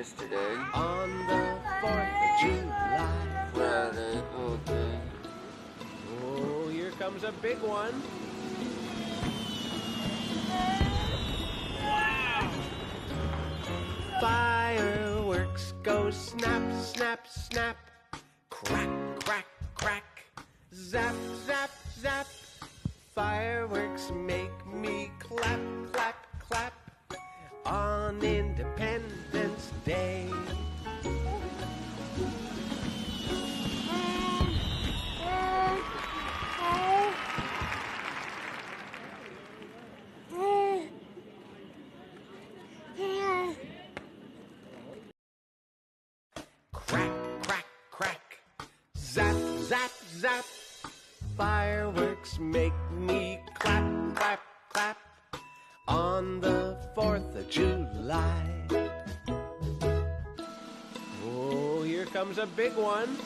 yesterday. On the 4th of July. Friday, okay. Oh, here comes a big one. Wow! Fireworks go snap, snap, snap. Crack, crack, crack. Zap, zap, zap. Fireworks make me clap, clap, clap. On Independence Day. Crack, crack, crack. Zap, zap, zap. Fireworks make me clap, clap, clap. On the 4th of July. Oh, here comes a big one.